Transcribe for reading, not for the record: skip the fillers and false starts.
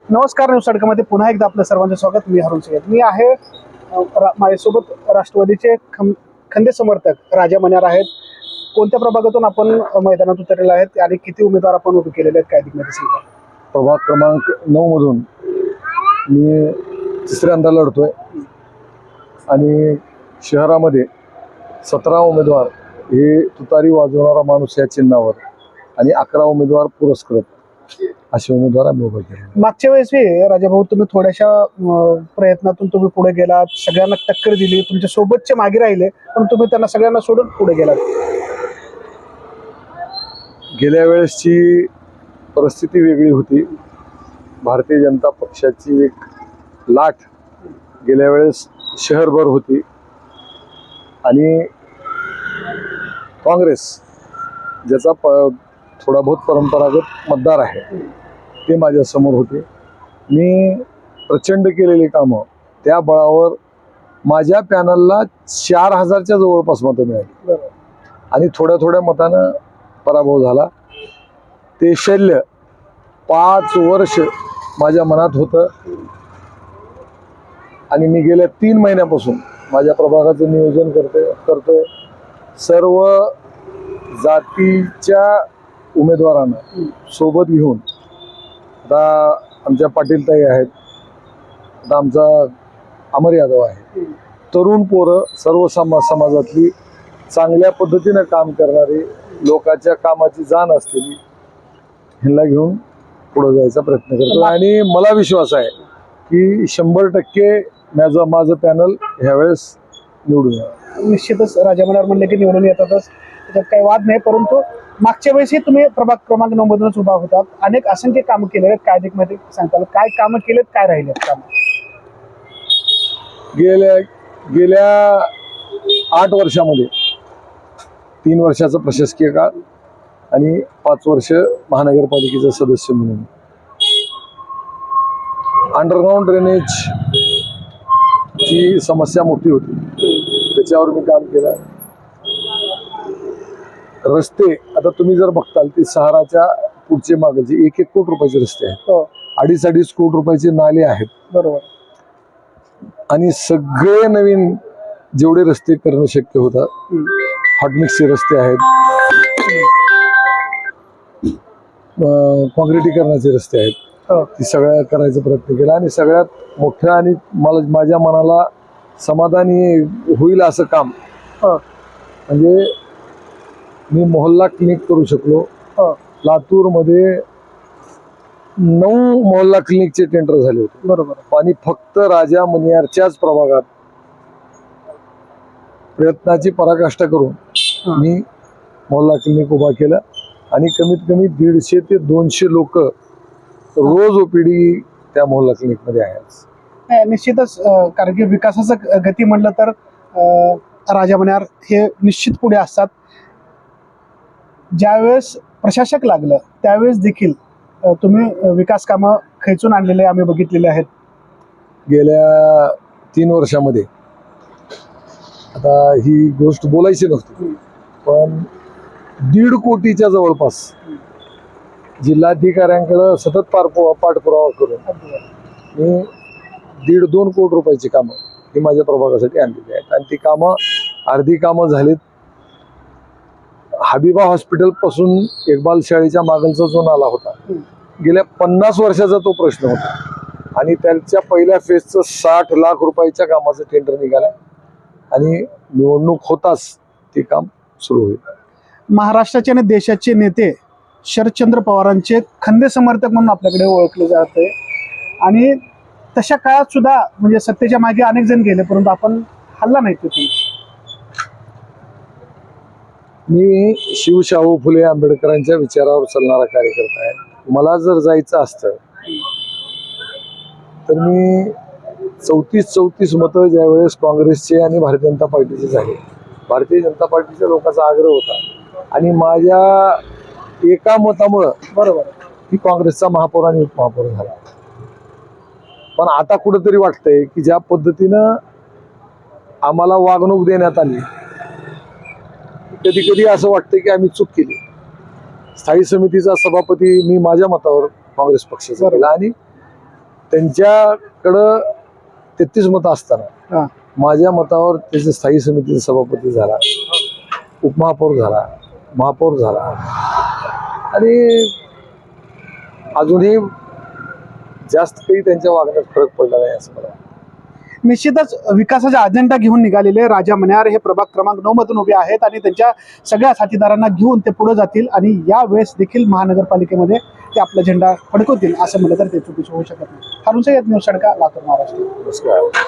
नमस्कार. न्यूज तडकामध्ये पुन्हा एकदा आपलं सर्वांचं स्वागत. मी हरुण सय्यद. मी आहे माझ्यासोबत राष्ट्रवादीचे खंदे समर्थक राजा मण्यार आहेत. कोणत्या प्रभागातून आपण मैदानात उतरलेले आहेत आणि किती उमेदवार आपण उभे केलेले आहेत काय दिग्मध्ये सांगा. प्रभाग क्रमांक 9 मधून मी तिसऱ्यांदा लढतोय आणि शहरामध्ये 17 उमेदवार हे तुतारी वाजवणारा माणूस या चिन्हावर आणि 11 उमेदवार पुरस्कृत असे उमेदवार आम्ही उभे केले. मागच्या वेळेस राजाभाऊ तुम्ही थोड्याशा प्रयत्नातून तुम्ही पुढे गेलात, सगळ्यांना टक्कर दिली, तुमच्या सोबतचे मागे राहिले, पण तुम्ही त्यांना सगळ्यांना सोडून पुढे गेलात. गेल्या वेळेसची परिस्थिती वेगळी होती. भारतीय जनता पक्षाची एक लाट गेल्या वेळेस शहरभर होती आणि काँग्रेस ज्याचा थोडा बहुत परंपरागत मतदार आहे ते माझ्या समोर होते. मी प्रचंड केलेली कामं त्या बळावर माझ्या पॅनलला 4000च्या जवळपास मतं मिळाली आणि थोड्या थोड्या मतानं पराभव झाला. ते शल्य 5 वर्ष माझ्या मनात होतं आणि मी गेल्या 3 महिन्यापासून माझ्या प्रभागाचं नियोजन करतोय. सर्व जातीच्या उमेदवारांना सोबत घेऊन आता आमच्या पाटीलताई आहेत, आता आमचा अमर यादव आहे, तरुण पोरं सर्व समाजातली चांगल्या पद्धतीनं काम करणारी, लोकांच्या कामाची जाण असलेली ह्यांना घेऊन पुढे जायचा प्रयत्न करतो आणि मला विश्वास आहे की 100% माझं पॅनल ह्यावेळेस निवडून येणार. निश्चितच राजा मण्यार म्हणले की निवडून येतातच, त्याच्यात काही वाद नाही. परंतु मागच्या वेळेसही तुम्ही प्रभाग क्रमांक 9 मधूनच उभा होतात. अनेक असंख्य कामं केलेले आहेत. काय मध्ये सांगताल काय कामं केलेत, काय राहिलेत काम? गेल्या 8 वर्षामध्ये 3 वर्षाचा प्रशासकीय काळ आणि 5 वर्ष महानगरपालिकेचा सदस्य म्हणून अंडरग्राऊंड ड्रेनेज ची समस्या मोठी होती, त्याच्यावर मी काम केलं. रस्ते आता तुम्ही जर बघताल ती शहराच्या पुढचे मागचे 1-1 कोटी रुपयाचे रस्ते आहेत, 2.5 कोटी रुपयाचे नाले आहेत. बरोबर. आणि सगळे नवीन जेवढे रस्ते करणं शक्य होतात, हॉटमिक्सचे रस्ते आहेत, काँक्रिटीकरणाचे रस्ते आहेत, ती सगळ्या करायचा प्रयत्न केला. आणि सगळ्यात मोठं आणि माझ्या मनाला समाधानी होईल असं काम म्हणजे मी मोहल्ला क्लिनिक करू शकलो. लातूरमध्ये 9 मोहल्ला क्लिनिकचे टेंडर झाले होते. बरोबर. आणि फक्त राजा मण्यारच्याच प्रभागात प्रयत्नाची पराकाष्ठा करून मी मोहल्ला क्लिनिक उभा केलं आणि कमीत कमी 150 ते 200 लोक रोज ओपीडी त्या मोहल्ला क्लिनिक मध्ये आहेत. निश्चितच, कारण की विकासाचं गती म्हटलं तर राजा मण्यार हे निश्चित पुढे असतात. ज्यावेळेस प्रशासक लागलं त्यावेळेस देखील तुम्ही विकास कामं खेचून आणलेले आम्ही बघितलेले आहेत. गेल्या 3 वर्षामध्ये आता ही गोष्ट बोलायची नव्हती, पण 1.5 कोटीच्या जवळपास जिल्हाधिकाऱ्यांकडे सतत पाठपुरावा करून मी 1.5-2 कोटी रुपयाची कामं ही माझ्या प्रभागासाठी आणलेली आहेत आणि ती कामं अर्धी कामं झालीत. हबीबा हॉस्पिटल पासून इक्बाल शाळेच्या मागलचा जो नाला होता, गेल्या 50 वर्षाचा तो प्रश्न होता आणि त्याच्या पहिल्या फेजचं 60 लाख रुपयाच्या कामाचं टेंडर निघालं आणि निवडणूक होताच ते काम सुरू होईल. महाराष्ट्राचे आणि देशाचे नेते शरदचंद्र पवारांचे खंदे समर्थक म्हणून आपल्याकडे ओळखले जाते आणि तशा काळात सुद्धा म्हणजे सत्तेच्या मागे अनेक जण गेले, परंतु आपण हल्ला नाही तिथून. मी शिवशाहू फुले आंबेडकरांच्या विचारावर चालणारा कार्यकर्ता आहे. मला जर जायचं असतं तर मी 34 मतं ज्यावेळेस काँग्रेसचे आणि भारतीय जनता पार्टीचे झाले, भारतीय जनता पार्टीच्या लोकांचा आग्रह होता आणि माझ्या एका मतामुळं बरोबर की काँग्रेसचा महापौर आणि उपमहापौर झाला. पण आता कुठेतरी वाटतंय की ज्या पद्धतीनं आम्हाला वागणूक देण्यात आली, कधी कधी असं वाटतं की आम्ही चूक केली. स्थायी समितीचा सभापती मी माझ्या मतावर काँग्रेस पक्षाचा केला आणि त्यांच्याकडं 33 मतं असताना हा. माझ्या मतावर त्याचे स्थायी समितीचा सभापती झाला, उपमहापौर झाला, महापौर झाला आणि अजूनही जास्त काही त्यांच्या वागण्यात फरक पडला नाही असं मला वाटतं. निश्चितच विकासाचा अजेंडा घेऊन निघालेले राजा मण्यार हे प्रभाग क्रमांक 9 मधून उभे आहेत आणि त्यांच्या सगळ्या साथीदारांना घेऊन ते पुढे जातील आणि या वेळेस देखील महानगरपालिकेमध्ये ते आपला झेंडा फडकवतील असं म्हणलं तर ते चुकीचं होऊ शकत नाही. हारून सय्यद, न्यूज सडका, लातूर, महाराष्ट्र. नमस्कार.